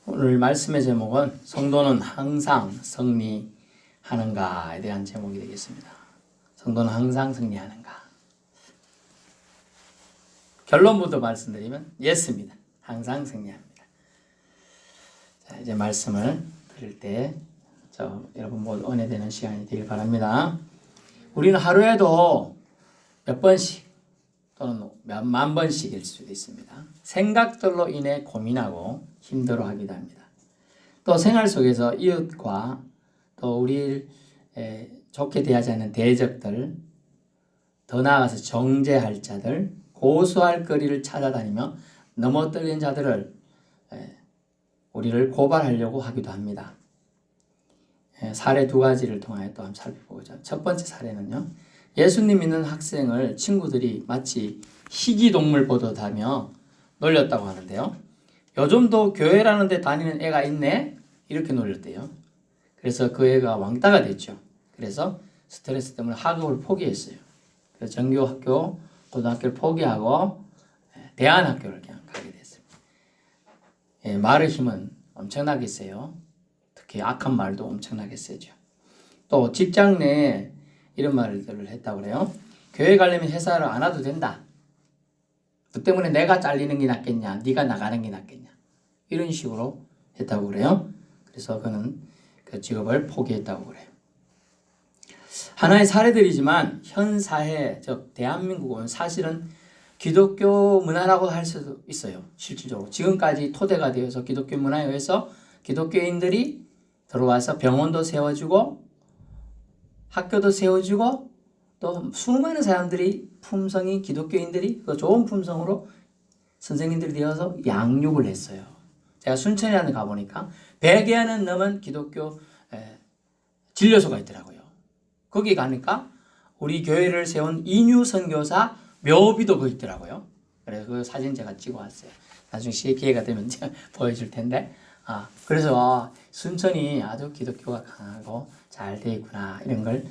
오늘 말씀의 제목은 성도는 항상 승리하는가에 대한 제목이 되겠습니다. 성도는 항상 승리하는가? 결론부터 말씀드리면 예스입니다. 항상 승리합니다. 자, 이제 말씀을 드릴 때 여러분 모두 은혜되는 시간이 되길 바랍니다. 우리는 하루에도 몇 번씩 또는 몇만 번씩일 수도 있습니다. 생각들로 인해 고민하고 힘들어하기도 합니다. 또 생활 속에서 이웃과 또 우리를 좋게 대하지 않는 대적들, 더 나아가서 정죄할 자들, 고소할 거리를 찾아다니며 넘어뜨린 자들을 우리를 고발하려고 하기도 합니다. 사례 두 가지를 통하여 또 한번 살펴보죠. 첫 번째 사례는요. 예수님 믿는 학생을 친구들이 마치 희귀동물 보듯하며 놀렸다고 하는데요. 요즘도 교회라는 데 다니는 애가 있네? 이렇게 놀렸대요. 그래서 그 애가 왕따가 됐죠. 그래서 스트레스 때문에 학업을 포기했어요. 그래서 정규학교, 고등학교를 포기하고 대안학교를 그냥 가게 됐습니다. 말의 힘은 엄청나게 세요. 특히 악한 말도 엄청나게 세죠. 또 직장 내에 이런 말들을 했다고 그래요. 교회 가려면 회사를 안 와도 된다. 그 때문에 내가 잘리는 게 낫겠냐, 네가 나가는 게 낫겠냐, 이런 식으로 했다고 그래요. 그래서 그는 그 직업을 포기했다고 그래요. 하나의 사례들이지만 현 사회, 즉 대한민국은 사실은 기독교 문화라고 할 수도 있어요. 실질적으로 지금까지 토대가 되어서 기독교 문화에 의해서 기독교인들이 들어와서 병원도 세워주고 학교도 세워주고 또 수많은 사람들이 품성이 기독교인들이 그 좋은 품성으로 선생님들이 되어서 양육을 했어요. 제가 순천에 데 가보니까 100여는 넘은 기독교 진료소가 있더라고요. 거기 가니까 우리 교회를 세운 이뉴 선교사 묘비도 거기 있더라고요. 그래서 그 사진 제가 찍어 왔어요. 나중에 기회가 되면 제가 보여줄 텐데 그래서 순천이 아주 기독교가 강하고 잘 돼 있구나 이런 걸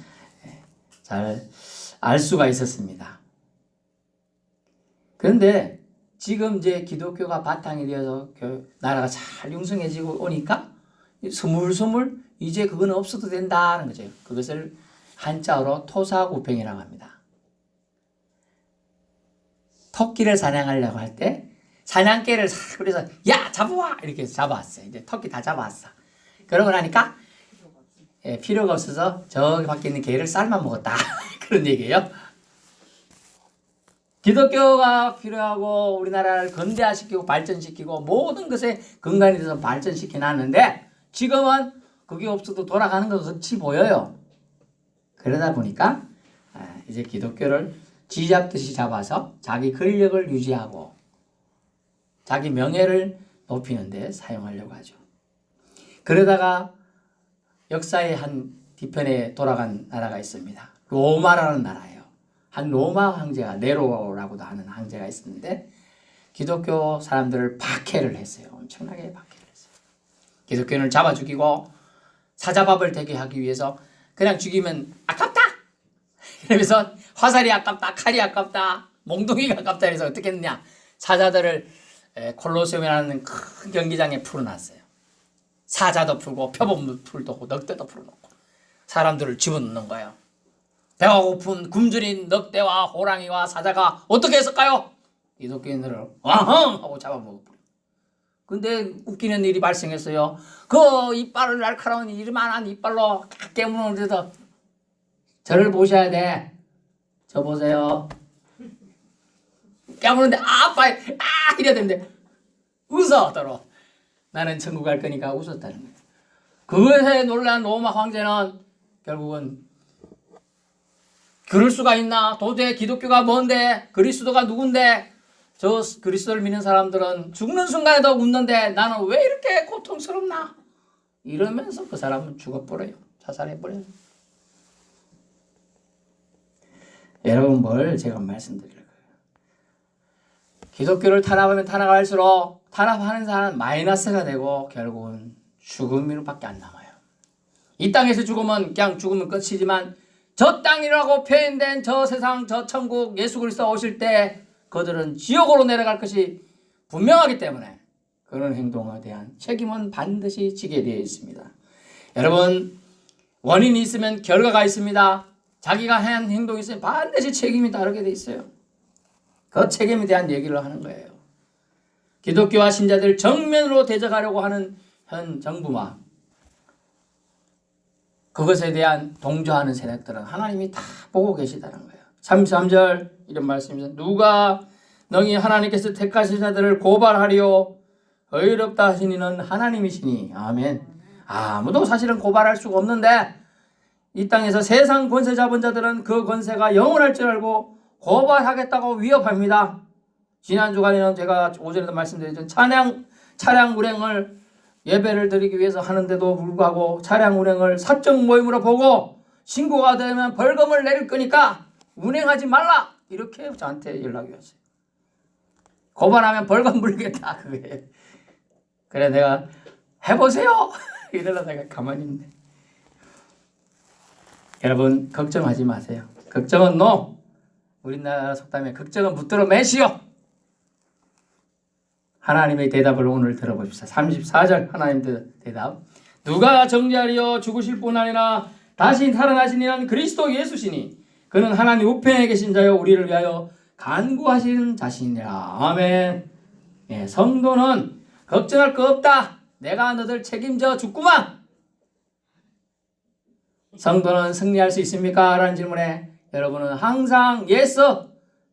잘 알 수가 있었습니다. 그런데 지금 이제 기독교가 바탕이 되어서 나라가 잘 융성해지고 오니까 스물스물 이제 그건 없어도 된다는 거죠. 그것을 한자어로 토사구팽이라고 합니다. 토끼를 사냥하려고 할 때 사냥개를 그래서 야 잡아와 이렇게 잡아왔어요. 이제 토끼 다 잡아왔어. 그러고 나니까 필요가 없어서 저기 밖에 있는 개를 삶아 먹었다. 그런 얘기예요. 기독교가 필요하고 우리나라를 근대화시키고 발전시키고 모든 것에 근간이 돼서 발전시켜 놨는데 지금은 그게 없어도 돌아가는 것 같이 보여요. 그러다 보니까 이제 기독교를 쥐잡듯이 잡아서 자기 권력을 유지하고 자기 명예를 높이는 데 사용하려고 하죠. 그러다가 역사의 한 뒤편에 돌아간 나라가 있습니다. 로마라는 나라예요. 한 로마 황제가 네로라고도 하는 황제가 있었는데 기독교 사람들을 박해를 했어요. 엄청나게 박해를 했어요. 기독교인을 잡아 죽이고 사자밥을 되게 하기 위해서 그냥 죽이면 아깝다! 이러면서 화살이 아깝다, 칼이 아깝다, 몽둥이가 아깝다 해서 어떻게 했느냐. 사자들을 콜로세움이라는 큰 경기장에 풀어놨어요. 사자도 풀고 표범풀도 늑대도 풀어놓고 사람들을 집어넣는 거예요. 배가 고픈 굶주린 늑대와 호랑이와 사자가 어떻게 했을까요? 기독교인들을 왕흥 하고 잡아먹어버려. 근데 웃기는 일이 발생했어요. 그 이빨을 날카로운 이만한 이빨로 깨무는데도 저를 보셔야 돼. 저 보세요. 깨무는데 아빠 이래야 되는데 웃어더러. 나는 천국 갈 거니까 웃었다는 거예요. 그것에 놀란 로마 황제는 결국은 그럴 수가 있나? 도대체 기독교가 뭔데? 그리스도가 누군데? 저 그리스도를 믿는 사람들은 죽는 순간에도 웃는데 나는 왜 이렇게 고통스럽나? 이러면서 그 사람은 죽어버려요. 자살해버려요. 여러분 뭘 제가 말씀드릴 거예요. 기독교를 탄압하면 탄압할수록 탄압하는 사람은 마이너스가 되고 결국은 죽음으로밖에 안 남아요. 이 땅에서 죽으면 그냥 죽으면 끝이지만 저 땅이라고 표현된 저 세상 저 천국 예수 그리스도 오실 때 그들은 지옥으로 내려갈 것이 분명하기 때문에 그런 행동에 대한 책임은 반드시 지게 되어 있습니다. 여러분, 원인이 있으면 결과가 있습니다. 자기가 한 행동이 있으면 반드시 책임이 따르게 되어 있어요. 그 책임에 대한 얘기를 하는 거예요. 기독교와 신자들 정면으로 대적하려고 하는 현 정부와 그것에 대한 동조하는 세력들은 하나님이 다 보고 계시다는 거예요. 33절 이런 말씀입니다. 누가 너희 하나님께서 택하신 자들을 고발하리요 의롭다 하신 이는 하나님이시니. 아멘. 아무도 사실은 고발할 수가 없는데 이 땅에서 세상 권세 잡은 자들은 그 권세가 영원할 줄 알고 고발하겠다고 위협합니다. 지난 주간에는 제가 오전에도 말씀드렸죠. 차량 운행을 예배를 드리기 위해서 하는데도 불구하고 차량 운행을 사적 모임으로 보고 신고가 되면 벌금을 내릴 거니까 운행하지 말라. 이렇게 저한테 연락이 왔어요. 고발하면 벌금 물겠다. 그게. 그래 내가 해보세요. 이러다 내가 가만히 있네. 여러분 걱정하지 마세요. 걱정은 노. 우리나라 속담에 걱정은 붙들어 매시오. 하나님의 대답을 오늘 들어보십시오. 34절 하나님 대답. 누가 정죄하리요 죽으실 뿐 아니라 다시 살아나신 이는 그리스도 예수시니 그는 하나님 우편에 계신 자요 우리를 위하여 간구하시는 자신이라. 아멘. 예, 성도는 걱정할 거 없다. 내가 너들 책임져 죽구만. 성도는 승리할 수 있습니까? 라는 질문에 여러분은 항상 yes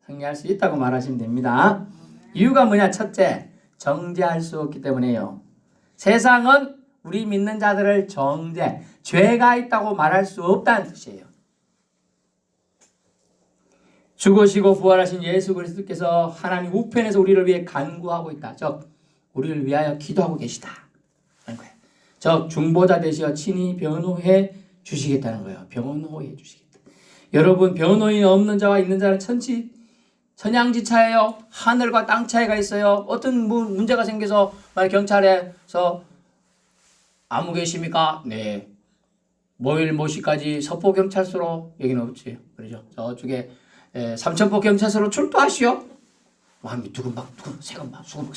승리할 수 있다고 말하시면 됩니다. 이유가 뭐냐? 첫째, 정죄할 수 없기 때문에요. 세상은 우리 믿는 자들을 죄가 있다고 말할 수 없다는 뜻이에요. 죽으시고 부활하신 예수 그리스도께서 하나님 우편에서 우리를 위해 간구하고 있다. 즉 우리를 위하여 기도하고 계시다. 하는 거예요. 즉 중보자 되시어 친히 변호해 주시겠다는 거예요. 변호해 주시겠다. 여러분 변호인 없는 자와 있는 자는 천양지차예요. 하늘과 땅 차이가 있어요. 어떤 문제가 생겨서 만약 경찰에서 아무 계십니까? 네. 모일 모시까지 서포경찰서로 여기는 없지. 그러죠. 저쪽에 삼천포 경찰서로 출두하시오. 마음이 두근막 세근막 수근막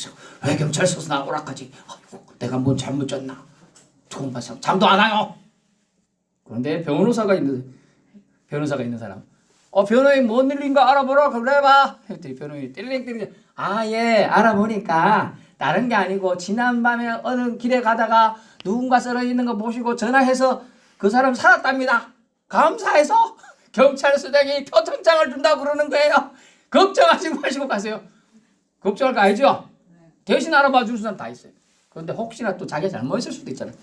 왜 경찰서에서 나 오락하지? 아이고 내가 뭔 잘못 졌나? 두근막 잠도 안 와요. 그런데 변호사가 있는 사람. 변호인 뭔 일인가 알아보라 그래봐. 했더니 변호인이 띠링띠링. 예 알아보니까 다른 게 아니고 지난밤에 어느 길에 가다가 누군가 쓰러 있는 거 보시고 전화해서 그 사람 살았답니다. 감사해서 경찰서장이 표창장을 준다고 그러는 거예요. 걱정하지 마시고 가세요. 걱정할 거 아니죠? 대신 알아봐 줄 사람 다 있어요. 그런데 혹시나 또 자기가 잘못했을 수도 있잖아요.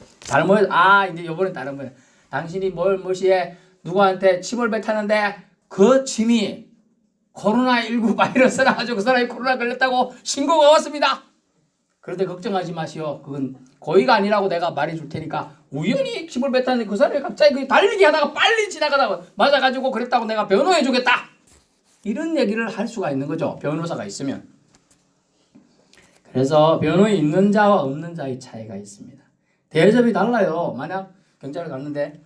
이제 요번에 다른 거예요. 당신이 무엇이에 누구한테 침을 뱉었는데 그 침이 코로나19 바이러스라 가지고 그 사람이 코로나 걸렸다고 신고가 왔습니다. 그런데 걱정하지 마시오. 그건 고의가 아니라고 내가 말해줄 테니까 우연히 침을 뱉었는데 그 사람이 갑자기 달리기 하다가 빨리 지나가다가 맞아가지고 그랬다고 내가 변호해 주겠다. 이런 얘기를 할 수가 있는 거죠. 변호사가 있으면. 그래서 변호에 있는 자와 없는 자의 차이가 있습니다. 대접이 달라요. 만약 경찰에 갔는데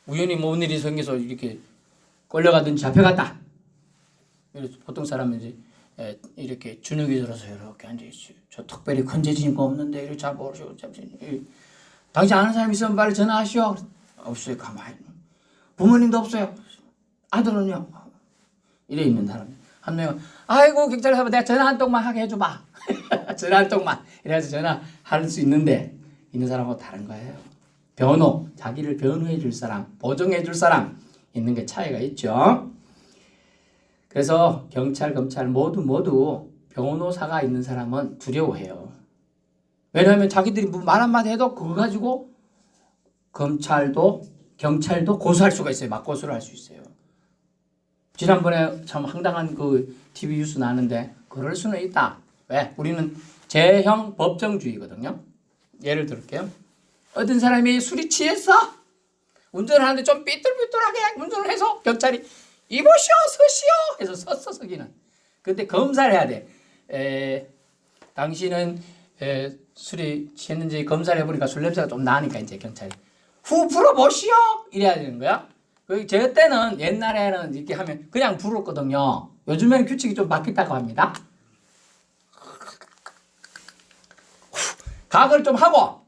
우연히 뭔 일이 생겨서 이렇게 끌려가든지 잡혀갔다. 보통 사람은 이제 이렇게 주눅이 들어서 이렇게 앉아있어요. 저 특별히 건재진 거 없는데 이렇게 잡아오시고 당신 아는 사람 있으면 빨리 전화하시오. 없어요. 가만히. 부모님도 없어요. 아들은요. 이래 있는 사람. 한 명은 아이고 경찰에 가면 내가 전화 한 통만 하게 해줘봐. 전화 한 통만. 이래서 전화할 수 있는데 있는 사람하고 다른 거예요. 자기를 변호해 줄 사람, 보정해 줄 사람 있는 게 차이가 있죠. 그래서 경찰, 검찰 모두 변호사가 있는 사람은 두려워해요. 왜냐하면 자기들이 말 한마디 해도 그거 가지고 경찰도 고소할 수가 있어요. 맞고소를 할 수 있어요. 지난번에 참 황당한 그 TV 뉴스 나왔는데 그럴 수는 있다. 왜? 우리는 제형 법정주의거든요. 예를 들을게요. 어떤 사람이 술이 취해서 운전을 하는데 좀 삐뚤삐뚤하게 운전을 해서 경찰이 이보시오 서시오 해서 서기는. 근데 검사를 해야 돼. 당신은 술이 취했는지 검사를 해보니까 술 냄새가 좀 나니까 이제 경찰이 후 불어보시오 이래야 되는 거야. 저 때는 옛날에는 이렇게 하면 그냥 불었거든요. 요즘에는 규칙이 좀 바뀌었다고 합니다. 각을 좀 하고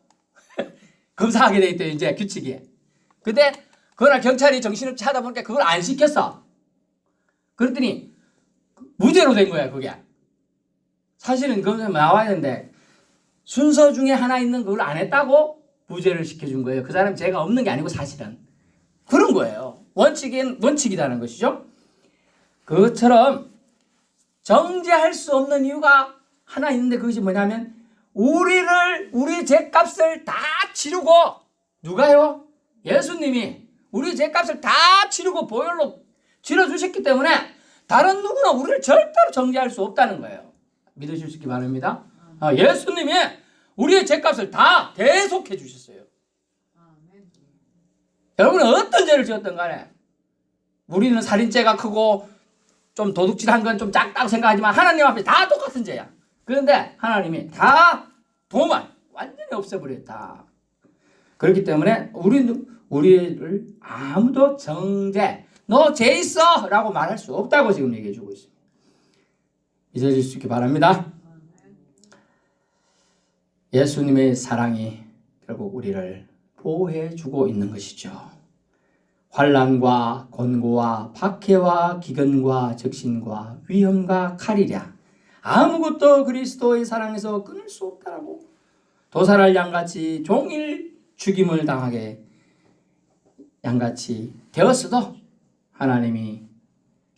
검사하게 돼 있대요. 이제 규칙이. 근데 그날 경찰이 정신없이 하다 보니까 그걸 안 시켰어. 그랬더니 무죄로 된 거야. 그게. 사실은 검사에 나와야 되는데 순서 중에 하나 있는 그걸 안 했다고 무죄를 시켜준 거예요. 그 사람이 죄가 없는 게 아니고 사실은. 그런 거예요. 원칙이라는 것이죠. 그것처럼 정죄할 수 없는 이유가 하나 있는데 그것이 뭐냐면 우리 죄값을 다 치르고 누가요? 예수님이 우리 죄값을 다 치르고 보혈로 치러주셨기 때문에 다른 누구나 우리를 절대로 정죄할 수 없다는 거예요. 믿으실 수 있기 바랍니다. 예수님이 우리의 죄값을 다 대속해 주셨어요. 여러분은 어떤 죄를 지었든 간에 우리는 살인죄가 크고 좀 도둑질한 건 좀 작다고 생각하지만 하나님 앞에 다 똑같은 죄야. 그런데 하나님이 다 도만 완전히 없애버렸다. 그렇기 때문에 우리를 아무도 정죄 너 죄 있어 라고 말할 수 없다고 지금 얘기해 주고 있습니다. 믿어질 수 있기 바랍니다. 예수님의 사랑이 결국 우리를 보호해 주고 있는 것이죠. 환난과 권고와 박해와 기근과 적신과 위험과 칼이랴 아무것도 그리스도의 사랑에서 끊을 수 없다라고 도살할 양같이 종일 죽임을 당하게 양같이 되었어도 하나님이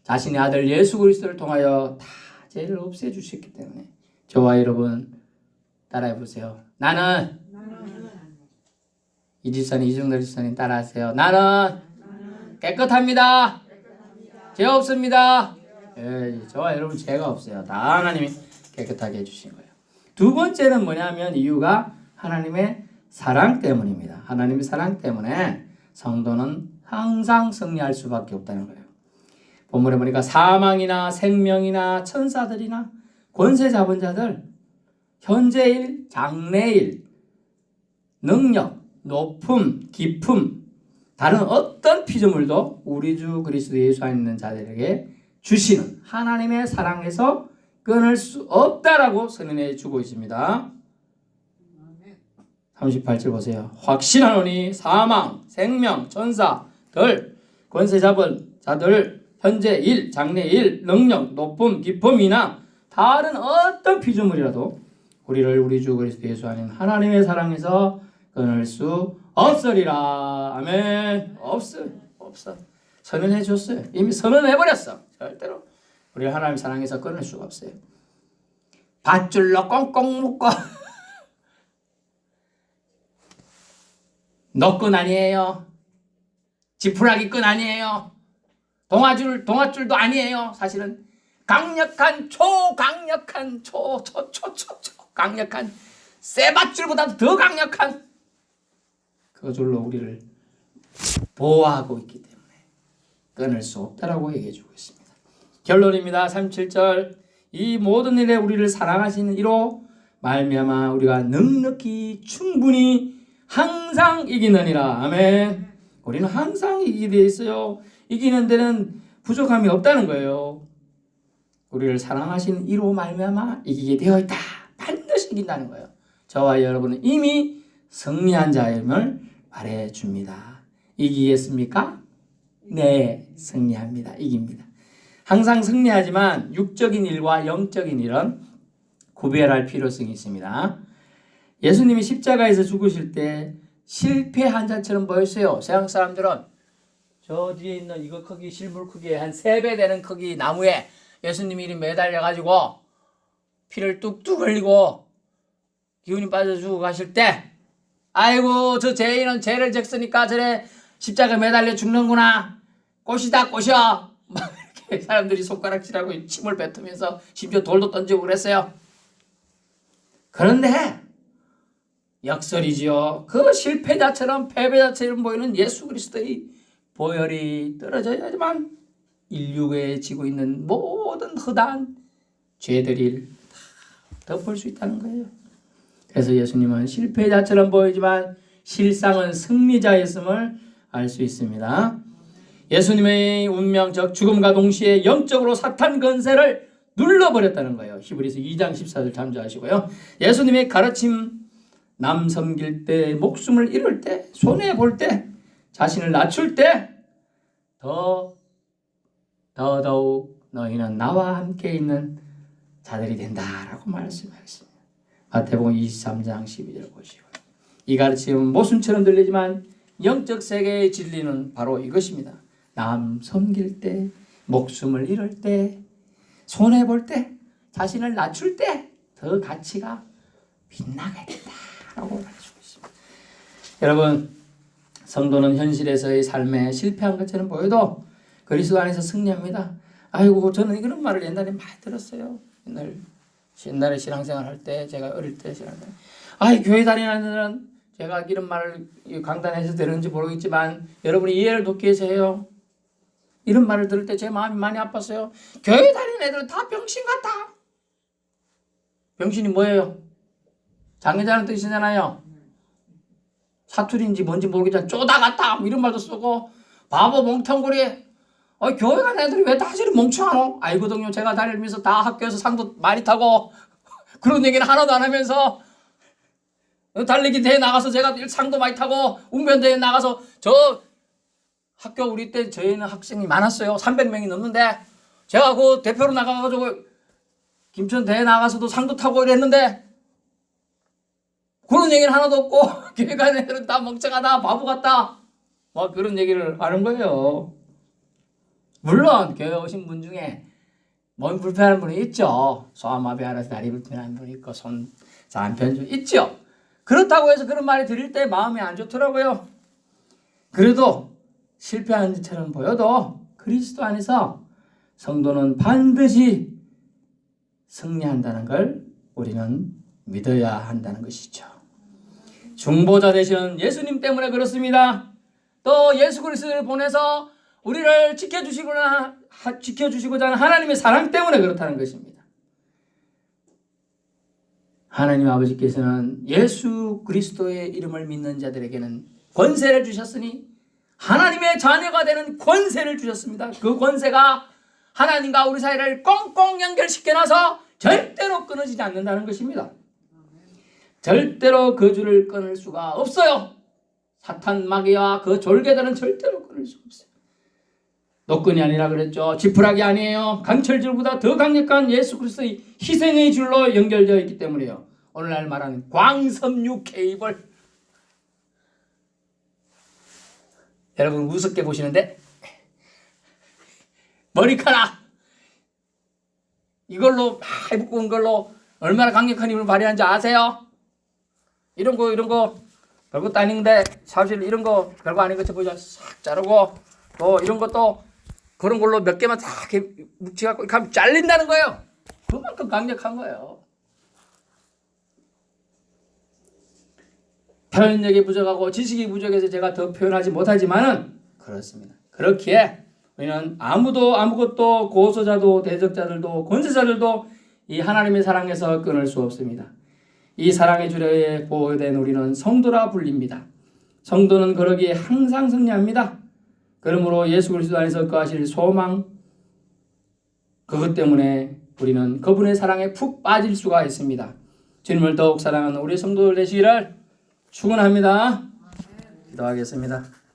자신의 아들 예수 그리스도를 통하여 다 죄를 없애주셨기 때문에 저와 여러분 따라해 보세요. 나는 이집사님 이정달 집사님 따라하세요. 나는 깨끗합니다. 죄 없습니다. 저와 여러분 죄가 없어요. 다 하나님이 깨끗하게 해주신 거예요. 두 번째는 뭐냐면 이유가 하나님의 사랑 때문입니다. 하나님의 사랑 때문에 성도는 항상 승리할 수밖에 없다는 거예요. 본문에 보니까 사망이나 생명이나 천사들이나 권세 잡은 자들 현재일, 장래일, 능력, 높음, 깊음 다른 어떤 피조물도 우리 주 그리스도 예수 안에 있는 자들에게 주시는 하나님의 사랑에서 끊을 수 없다라고 선언해 주고 있습니다. 38절 보세요. 확신하노니 사망, 생명, 천사들, 권세 잡은 자들, 현재 일, 장래 일, 능력, 높음, 깊음이나 다른 어떤 피조물이라도 우리를 우리 주 그리스도 예수 안에 있는 하나님의 사랑에서 끊을 수 없으리라. 아멘. 없어. 선언해 줬어요. 이미 선언해 버렸어. 절대로 우리 하나님 사랑에서 끊을 수가 없어요. 밧줄로 꽁꽁 묶고 너 끈 아니에요. 지푸라기 끈 아니에요. 동아줄도 아니에요. 사실은 강력한 초강력한 강력한 쇠밧줄보다도 더 강력한 그 줄로 우리를 보호하고 있기 때문에 끊을 수 없다라고 얘기해 주고 있습니다. 결론입니다. 37절 이 모든 일에 우리를 사랑하시는 이로 말미암아 우리가 넉넉히 충분히 항상 이기느니라. 아멘. 우리는 항상 이기게 되어 있어요. 이기는 데는 부족함이 없다는 거예요. 우리를 사랑하시는 이로 말미암아 이기게 되어 있다. 반드시 이긴다는 거예요. 저와 여러분은 이미 승리한 자임을 말해줍니다. 이기겠습니까? 네, 승리합니다. 이깁니다. 항상 승리하지만 육적인 일과 영적인 일은 구별할 필요성이 있습니다. 예수님이 십자가에서 죽으실 때 실패한 자처럼 보였어요. 세상 사람들은 저 뒤에 있는 이거 크기 실물 크기에 한 3배 되는 크기 나무에 예수님이 매달려가지고 피를 뚝뚝 흘리고 기운이 빠져 죽어가실 때 아이고 저 죄인은 죄를 졌으니까 저래 십자가 매달려 죽는구나. 꽃이다 꽃이야. 막 이렇게 사람들이 손가락질하고 침을 뱉으면서 심지어 돌도 던지고 그랬어요. 그런데 역설이지요. 그 실패자처럼 패배자처럼 보이는 예수 그리스도의 보혈이 떨어져야지만 인류에 지고 있는 모든 허다한 죄들을 다 덮을 수 있다는 거예요. 그래서 예수님은 실패자처럼 보이지만 실상은 승리자였음을 알 수 있습니다. 예수님의 운명 즉 죽음과 동시에 영적으로 사탄 권세를 눌러버렸다는 거예요. 히브리서 2장 14절 참조하시고요. 예수님의 가르침 남 섬길 때, 목숨을 잃을 때, 손해 볼 때, 자신을 낮출 때 더더욱 너희는 나와 함께 있는 자들이 된다라고 말씀하셨습니다. 마태복음 23장 12절 보시고, 이 가르침은 모순처럼 들리지만 영적 세계의 진리는 바로 이것입니다. 남 섬길 때, 목숨을 잃을 때, 손해 볼 때, 자신을 낮출 때 더 가치가 빛나게 된다라고 말해주고 있습니다. 여러분, 성도는 현실에서의 삶에 실패한 것처럼 보여도 그리스도 안에서 승리합니다. 아이고, 저는 이런 말을 옛날에 많이 들었어요. 옛날에 신앙생활 할 때, 제가 어릴 때 신앙생활, 교회 다니는 제가 이런 말을 강단에서 들었는지 모르겠지만 여러분이 이해를 돕기 위해서 해요. 이런 말을 들을 때 제 마음이 많이 아팠어요. 교회 다니는 애들은 다 병신 같아. 병신이 뭐예요? 장애자는 뜻이잖아요. 사투리인지 뭔지 모르겠지만 쪼다 같다 이런 말도 쓰고, 바보 멍텅구리. 교회 가는 애들이 왜 다 저리 멍청하노? 알거든요. 제가 다니면서 다 학교에서 상도 많이 타고 그런 얘기는 하나도 안 하면서, 달리기 대회 나가서 제가 상도 많이 타고, 웅변대회 나가서, 저 학교 우리 때 저희는 학생이 많았어요. 300명이 넘는데 제가 그 대표로 나가가지고 김천 대회 나가서도 상도 타고 이랬는데 그런 얘기는 하나도 없고 교회 가는 애들은 다 멍청하다, 바보 같다, 뭐 그런 얘기를 하는 거예요. 물론 교회 오신 분 중에 몸이 불편한 분이 있죠. 소아마비 알아서 다리 불편한 분이 있고 손 안 편 좀 있죠. 그렇다고 해서 그런 말이 들릴 때 마음이 안 좋더라고요. 그래도 실패한 것처럼 보여도 그리스도 안에서 성도는 반드시 승리한다는 걸 우리는 믿어야 한다는 것이죠. 중보자 되시는 예수님 때문에 그렇습니다. 또 예수 그리스도를 보내서 우리를 지켜주시고자 하는 하나님의 사랑 때문에 그렇다는 것입니다. 하나님 아버지께서는 예수 그리스도의 이름을 믿는 자들에게는 권세를 주셨으니 하나님의 자녀가 되는 권세를 주셨습니다. 그 권세가 하나님과 우리 사이를 꽁꽁 연결시켜놔서 절대로 끊어지지 않는다는 것입니다. 절대로 그 줄을 끊을 수가 없어요. 사탄 마귀와 그 졸개들은 절대로 끊을 수 없어요. 노끈이 아니라 그랬죠. 지푸라기 아니에요. 강철줄보다 더 강력한 예수 그리스도의 희생의 줄로 연결되어 있기 때문이에요. 오늘날 말하는 광섬유 케이블. 여러분 우습게 보시는데 머리카락 이걸로 묶은 걸로 얼마나 강력한 힘을 발휘하는지 아세요? 이런 거 별것도 아닌데 사실 이런 거 별거 아닌 것처럼 보이죠. 싹 자르고 또 이런 것도 그런 걸로 몇 개만 다 이렇게 묵혀갖고 이렇게 하면 잘린다는 거예요. 그만큼 강력한 거예요. 표현력이 부족하고 지식이 부족해서 제가 더 표현하지 못하지만은 그렇습니다. 그렇기에 우리는 아무것도 고소자도 대적자들도 권세자들도 이 하나님의 사랑에서 끊을 수 없습니다. 이 사랑의 줄에 보호된 우리는 성도라 불립니다. 성도는 그러기에 항상 승리합니다. 그러므로 예수 그리스도 안에서 거하실 소망, 그것 때문에 우리는 그분의 사랑에 푹 빠질 수가 있습니다. 주님을 더욱 사랑하는 우리 성도들 되시기를 축원합니다. 기도하겠습니다.